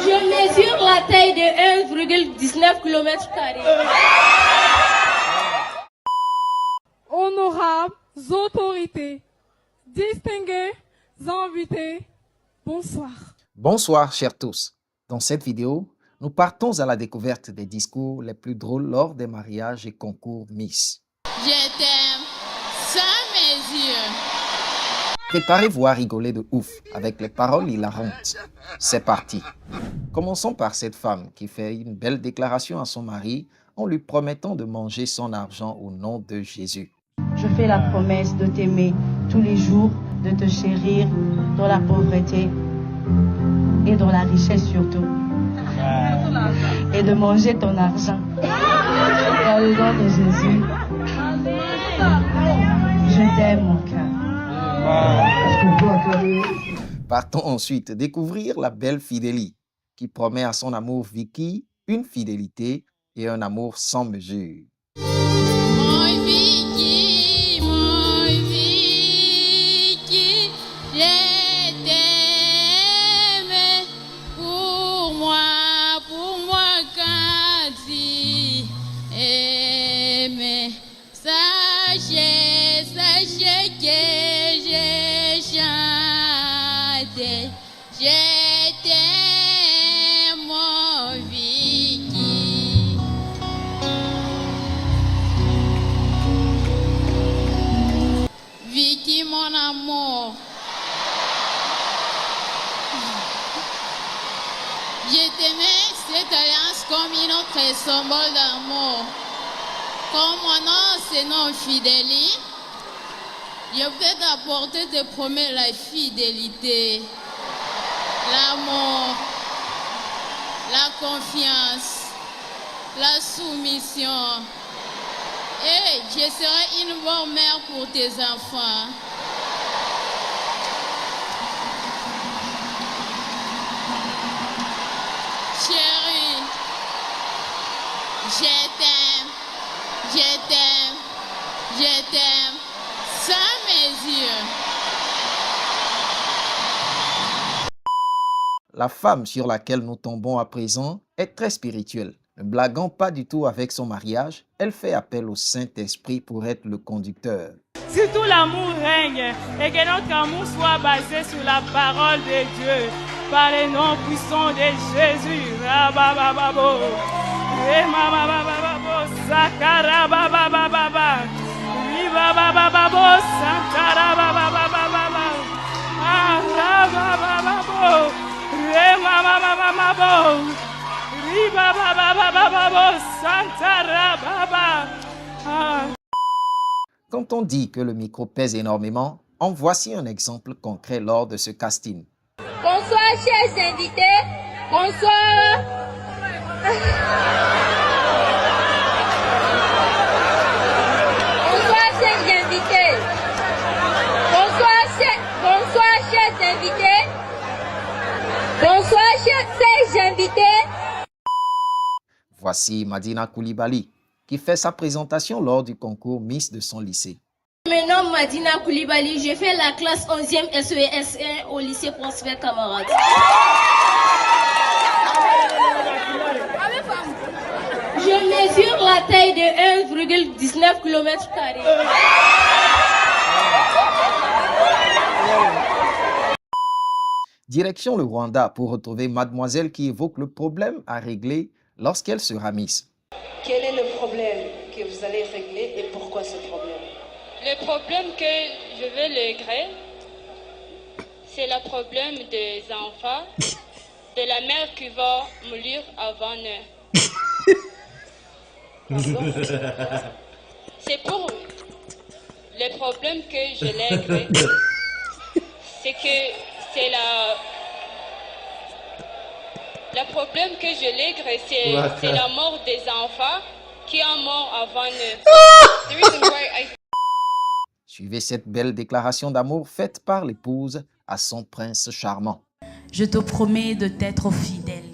Je mesure la taille de 1,19 km². Honorables autorités, distingués invités, bonsoir. Bonsoir, chers tous. Dans cette vidéo, nous partons à la découverte des discours les plus drôles lors des mariages et concours Miss. Je t'aime sans mesure. Préparez-vous à rigoler de ouf avec les paroles hilarantes. C'est parti. Commençons par cette femme qui fait une belle déclaration à son mari en lui promettant de manger son argent au nom de Jésus. Je fais la promesse de t'aimer tous les jours, de te chérir dans la pauvreté et dans la richesse surtout. Et de manger ton argent. Dans le nom de Jésus. Je t'aime, mon cœur. Partons ensuite découvrir la belle Fidélie qui promet à son amour Vicky une fidélité et un amour sans mesure. Mon Vicky, je t'aime. Pour moi, quand tu aimes. Sachez que j'ai chanté. Je t'aime, mon Vicky. Vicky, mon amour. Je t'aimais cette alliance comme une autre symbole d'amour. Comme mon nom, c'est non Fidélie. Je peux t'apporter tes promesses, la fidélité, l'amour, la confiance, la soumission. Et je serai une bonne mère pour tes enfants. Chérie, je t'aime, sans mesure. La femme sur laquelle nous tombons à présent est très spirituelle. Ne blaguant pas du tout avec son mariage, elle fait appel au Saint-Esprit pour être le conducteur. Si tout l'amour règne et que notre amour soit basé sur la parole de Dieu, par le nom puissant de Jésus. Rabababo, Remabababo, Sakarabababa, Ribabababo, Sankarabababa, Rabababo, Remabababo, Ribabababo, Sankarababa. Quand on dit que le micro pèse énormément, en voici un exemple concret lors de ce casting. Bonsoir, chers invités. Bonsoir. Bonsoir, chers invités. Bonsoir, chers invités. Bonsoir, chers invités. Voici Madina Koulibaly, qui fait sa présentation lors du concours Miss de son lycée. Je me nomme Madina Koulibaly, je fais la classe 11e SES1 au lycée Prosper Camarade. Je mesure la taille de 1,19 km². Direction le Rwanda pour retrouver mademoiselle qui évoque le problème à régler lorsqu'elle sera Miss. Quel est le problème que vous allez régler et pourquoi ce problème? Le problème que je vais régler, c'est le problème des enfants, de la mère qui va mourir avant eux. C'est pour le problème que je règle, c'est que c'est le problème que je règle, c'est la mort des enfants qui sont morts avant eux. The reason why I Suivez cette belle déclaration d'amour faite par l'épouse à son prince charmant. Je te promets de t'être fidèle.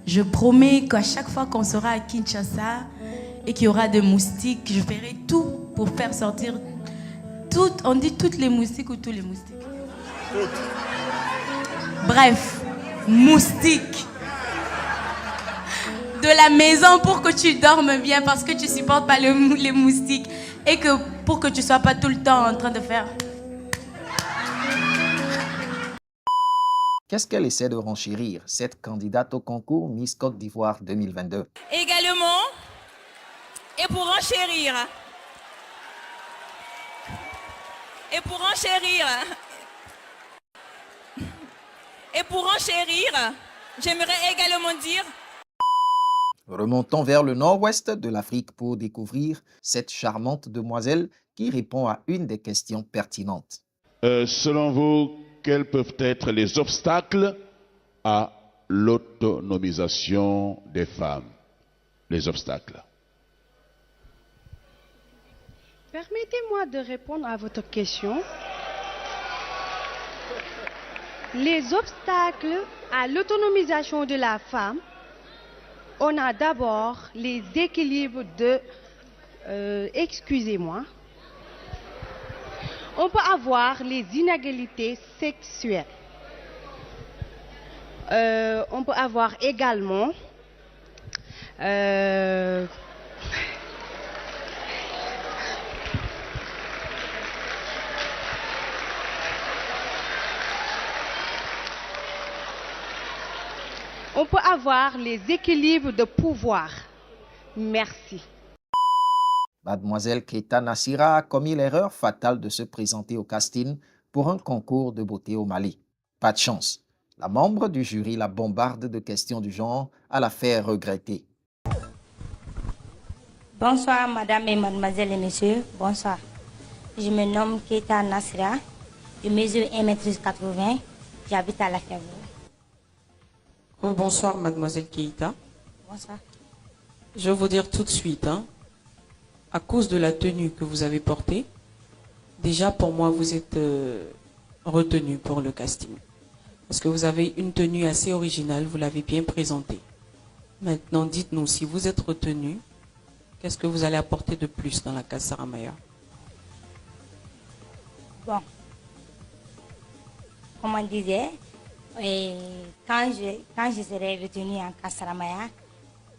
Je promets qu'à chaque fois qu'on sera à Kinshasa et qu'il y aura des moustiques, je ferai tout pour faire sortir on dit toutes les moustiques ou tous les moustiques. Bref, moustique de la maison pour que tu dormes bien parce que tu supportes pas les moustiques et que pour que tu sois pas tout le temps en train de faire. Qu'est-ce qu'elle essaie de renchérir, cette candidate au concours Miss Côte d'Ivoire 2022? Également, et pour enchérir, j'aimerais également dire... Remontons vers le nord-ouest de l'Afrique pour découvrir cette charmante demoiselle qui répond à une des questions pertinentes. Selon vous, quels peuvent être les obstacles à l'autonomisation des femmes? Les obstacles. Permettez-moi de répondre à votre question. Les obstacles à l'autonomisation de la femme, on a d'abord les équilibres de... excusez-moi. On peut avoir les inégalités sexuelles. On peut avoir également... on peut avoir les équilibres de pouvoir. Merci. Mademoiselle Keita Nassira a commis l'erreur fatale de se présenter au casting pour un concours de beauté au Mali. Pas de chance. La membre du jury la bombarde de questions du genre à la faire regretter. Bonsoir madame et mademoiselle et messieurs, bonsoir. Je me nomme Keita Nassira, je mesure 1,80 m, j'habite à La Fèvre. Bonsoir mademoiselle Keita. Bonsoir. Je vais vous dire tout de suite, à cause de la tenue que vous avez portée, déjà pour moi vous êtes retenu pour le casting. Parce que vous avez une tenue assez originale, vous l'avez bien présentée. Maintenant dites-nous, si vous êtes retenu, qu'est-ce que vous allez apporter de plus dans la case Saramaya? Bon, comme on disait, quand je serai retenue en case Saramaya,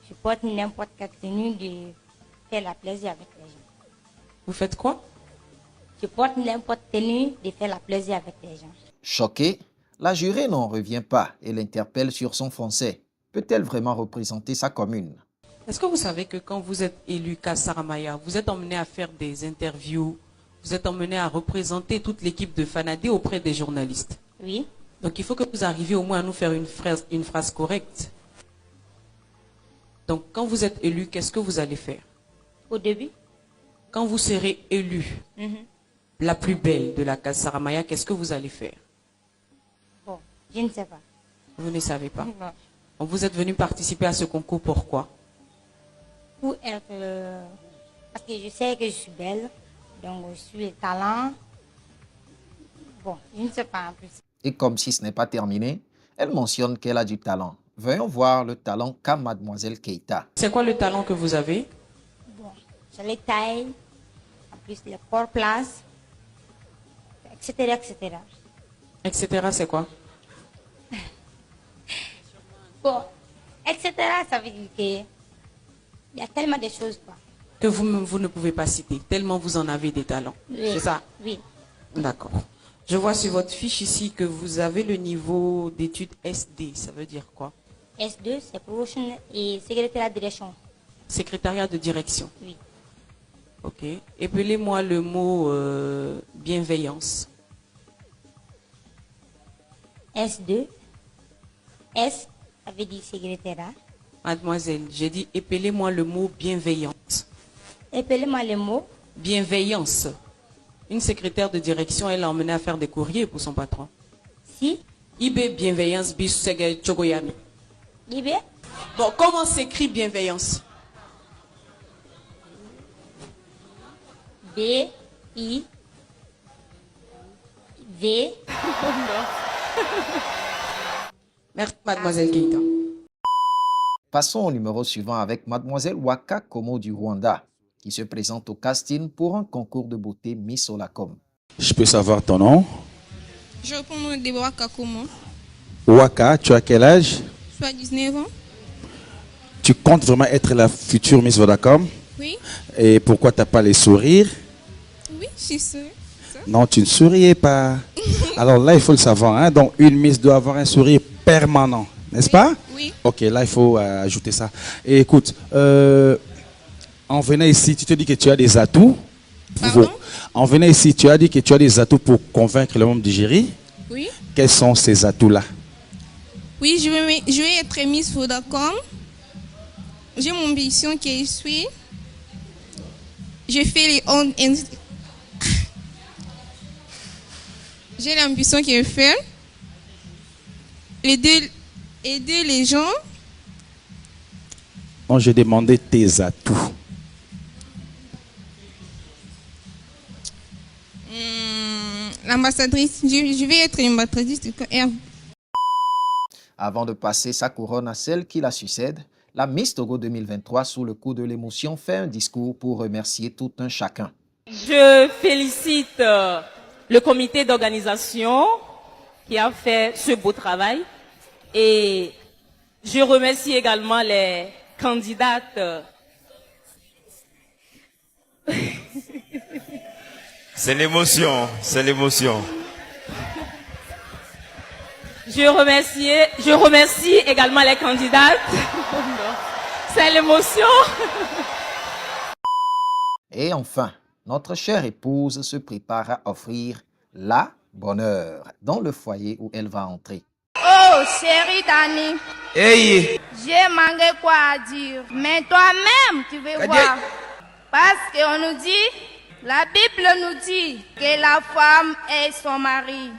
je porte n'importe quelle tenue de faire la plaisir avec les gens. Vous faites quoi? Je porte n'importe tenue de faire la plaisir avec les gens. Choquée, la jurée n'en revient pas et l'interpelle sur son français. Peut-elle vraiment représenter sa commune? Est-ce que vous savez que quand vous êtes élu case Saramaya, vous êtes emmené à faire des interviews, vous êtes emmené à représenter toute l'équipe de Fanadé auprès des journalistes? Oui. Donc il faut que vous arriviez au moins à nous faire une phrase correcte. Donc quand vous êtes élu, qu'est-ce que vous allez faire? Au début? Quand vous serez élu, la plus belle de la case Saramaya, qu'est-ce que vous allez faire? Bon, je ne sais pas. Vous ne savez pas? Non. Donc, vous êtes venu participer à ce concours, pourquoi? Pour être... parce que je sais que je suis belle, donc je suis le talent. Bon, je ne sais pas en plus. Et comme si ce n'est pas terminé, elle mentionne qu'elle a du talent. Veuillons voir le talent qu'a mademoiselle Keita. C'est quoi le talent que vous avez? Bon, j'ai les tailles, en plus les corps place, etc., etc. Etc. c'est quoi? Bon, etc. ça veut dire qu'il y a tellement de choses, quoi. Que vous ne pouvez pas citer, tellement vous en avez des talents. Oui. C'est ça? Oui. D'accord. Je vois sur votre fiche ici que vous avez le niveau d'études SD. Ça veut dire quoi? S2, c'est promotion et secrétariat de direction. Secrétariat de direction. Oui. Ok. Épelez-moi le mot bienveillance. S2. S, ça veut dire secrétariat. Mademoiselle, j'ai dit épelez-moi le mot bienveillance. Épelez-moi le mot. Bienveillance. Une secrétaire de direction, elle l'a emmenée à faire des courriers pour son patron. Si. IB bienveillance bis sege chogoyami. IB. Bon, comment s'écrit bienveillance? B, I, V. Merci, mademoiselle Keita. Passons au numéro suivant avec mademoiselle Waka Komo du Rwanda, qui se présente au casting pour un concours de beauté Miss Olacom. Je peux savoir ton nom? Je réponds Déborah Kakomo. Waka, tu as quel âge? Soit 19 ans. Tu comptes vraiment être la future Miss Vodacom? Oui. Et pourquoi tu n'as pas les sourires? Oui, je suis sûre. Non, tu ne souriais pas. Alors là, il faut le savoir. Hein? Donc, une Miss doit avoir un sourire permanent, n'est-ce pas? Oui. Ok, là, il faut ajouter ça. Et écoute, en venant ici, tu te dis que tu as des atouts. En venant ici, tu as dit que tu as des atouts pour convaincre le monde d'Igérie. Oui. Quels sont ces atouts-là? Oui, je vais être Miss Vodacom. J'ai mon ambition qui suit. Je fais les ondes. J'ai l'ambition qui est faire. Aider les gens. Non, j'ai demandé tes atouts. L'ambassadrice, je vais être l'ambassadrice du CR. Avant de passer sa couronne à celle qui la succède, la Miss Togo 2023, sous le coup de l'émotion, fait un discours pour remercier tout un chacun. Je félicite le comité d'organisation qui a fait ce beau travail et je remercie également les candidates. C'est l'émotion, c'est l'émotion. Je remercie également les candidates. C'est l'émotion. Et enfin, notre chère épouse se prépare à offrir la bonheur dans le foyer où elle va entrer. Oh, chérie Dani. Hey. J'ai manqué quoi à dire. Mais toi-même, tu veux voir. Parce qu'on nous dit, la Bible nous dit que la femme est son mari.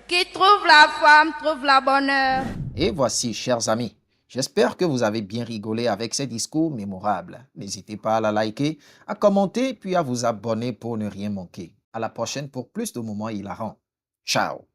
Qui trouve la femme trouve la bonheur. Et voici, chers amis, j'espère que vous avez bien rigolé avec ces discours mémorables. N'hésitez pas à la liker, à commenter, puis à vous abonner pour ne rien manquer. À la prochaine pour plus de moments hilarants. Ciao!